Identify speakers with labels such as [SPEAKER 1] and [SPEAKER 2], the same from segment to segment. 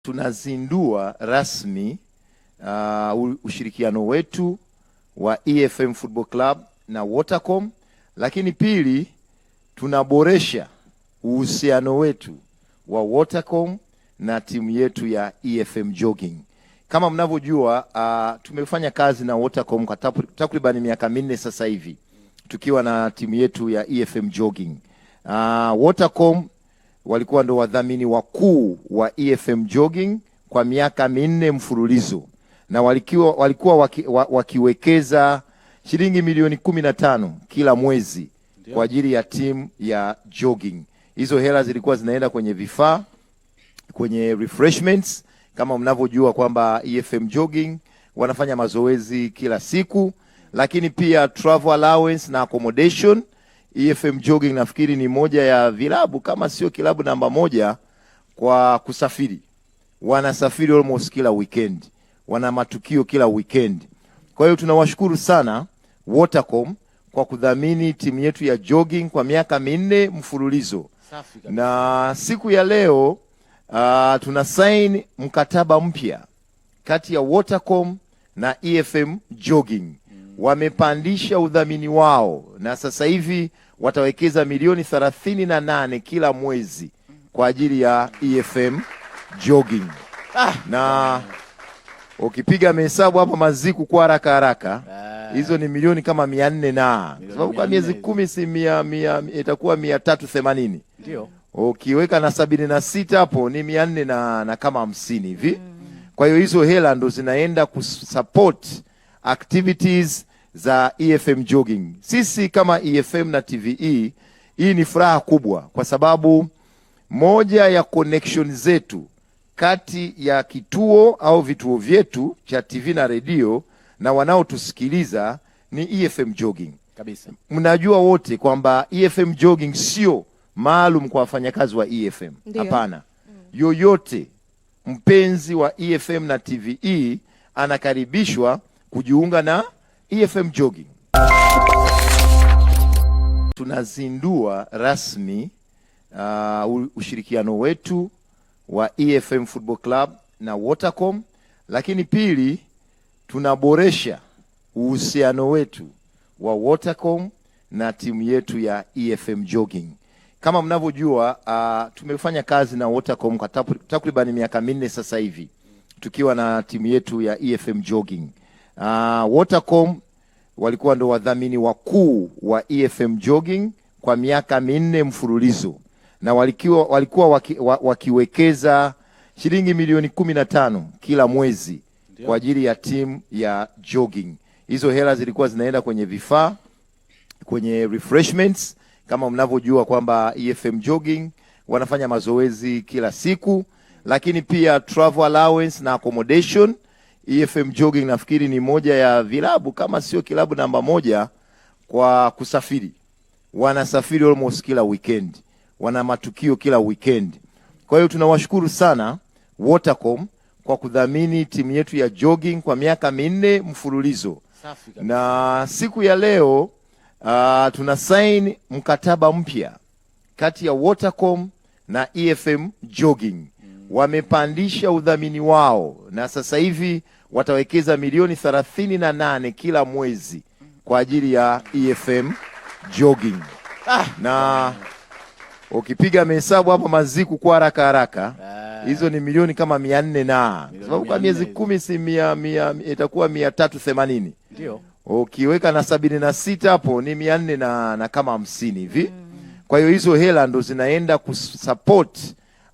[SPEAKER 1] Tunazindua rasmi ushirikiano wetu wa EFM Football Club na Watercom, lakini pili tunaboresha uhusiano wetu wa Watercom na timu yetu ya EFM Jogging. Kama mnavyojua, tumefanya kazi na Watercom kwa takriban miaka 4 sasa hivi tukiwa na timu yetu ya EFM Jogging. Watercom walikuwa ndo wadhamini wakuu wa EFM Jogging kwa miaka 4 mfululizo, na walikuwa wakiwekeza shilingi milioni 15 kila mwezi kwa ajili ya timu ya jogging. Hizo hela zilikuwa zinaenda kwenye vifaa, kwenye refreshments. Kama mnavyojua kwamba EFM Jogging wanafanya mazoezi kila siku, lakini pia travel allowance na accommodation. EFM Jogging nafikiri ni moja ya vilabu kama sio kilabu namba 1 kwa kusafiri. Wanasafiri almost kila weekend. Wana matukio kila weekend. Kwa hiyo tunawashukuru sana Watercom kwa kudhamini timu yetu ya jogging kwa miaka 4 mfululizo. Na siku ya leo tuna sign mkataba mpya kati ya Watercom na EFM Jogging. Wamepandisha udhamini wao na sasa hivi watawekeza milioni 38 kila mwezi kwa ajili ya EFM Jogging. Na ukipiga mahesabu hapa maziku kwa haraka hizo ni milioni kama 400 na sababu kwa miezi 10 si 100 itakuwa 380.
[SPEAKER 2] Ndio.
[SPEAKER 1] Ukiweka na 76 hapo ni 400 na kama 50 hivi. Kwa hiyo hizo hela ndo zinaenda kusupport activities za EFM Jogging. Sisi kama EFM na TVE, hii ni furaha kubwa kwa sababu moja ya connection zetu kati ya kituo au vituo vyetu cha TV na radio na wanaotusikiliza ni EFM Jogging.
[SPEAKER 2] Kabisa.
[SPEAKER 1] Mnajua wote kwamba EFM Jogging sio maalum kwa wafanyakazi wa EFM. Hapana. Yoyote mpenzi wa EFM na TVE anakaribishwa kujiunga na EFM Jogging. Tunazindua rasmi ushirikiano wetu wa EFM Football Club na Watercom, lakini pili tunaboresha uhusiano wetu wa Watercom na timu yetu ya EFM Jogging. Kama mnavyojua, tumefanya kazi na Watercom kwa takriban miaka 4 sasa hivi tukiwa na timu yetu ya EFM Jogging. Watercom walikuwa ndo wadhamini wakuu wa EFM Jogging kwa miaka 4 mfululizo, na walikuwa wakiwekeza shilingi milioni 15 kila mwezi kwa ajili ya timu ya jogging. Hizo hela zilikuwa zinaenda kwenye vifaa, kwenye refreshments. Kama mnavyojua kwamba EFM Jogging wanafanya mazoezi kila siku, lakini pia travel allowance na accommodation. EFM Jogging nafikiri ni moja ya vilabu kama sio kilabu namba 1 kwa kusafiri. Wanasafiri almost kila weekend. Wana matukio kila weekend. Kwa hiyo tunawashukuru sana Watercom kwa kudhamini timu yetu ya jogging kwa miaka 4 mfululizo. Na siku ya leo tuna sign mkataba mpya kati ya Watercom na EFM Jogging. Wamepandisha udhamini wao na sasa hivi watawekeza milioni 38 kila mwezi kwa ajili ya EFM Jogging. Na ukipiga mahesabu hapa maziku kwa haraka hizo ni milioni kama 400 na sababu kwa miezi 10 si 100 itakuwa 380.
[SPEAKER 2] Ndio.
[SPEAKER 1] Ukiweka na 76 hapo ni 400 na kama 50 hivi. Kwa hiyo hizo hela ndo zinaenda kusupport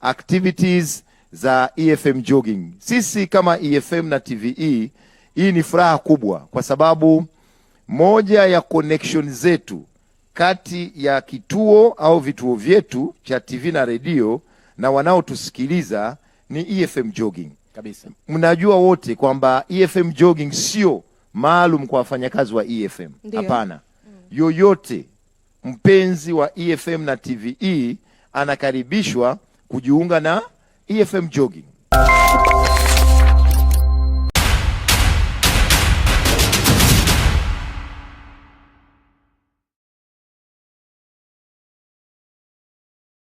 [SPEAKER 1] activities za EFM Jogging. Sisi kama EFM na TVE, hii ni furaha kubwa kwa sababu moja ya connection zetu kati ya kituo au vituo vyetu cha TV na radio na wanaotusikiliza ni EFM Jogging.
[SPEAKER 2] Kabisa.
[SPEAKER 1] Mnajua wote kwamba EFM Jogging sio maalum kwa wafanyakazi wa EFM. Hapana. Yoyote mpenzi wa EFM na TVE anakaribishwa kujiunga na EFM Jogging.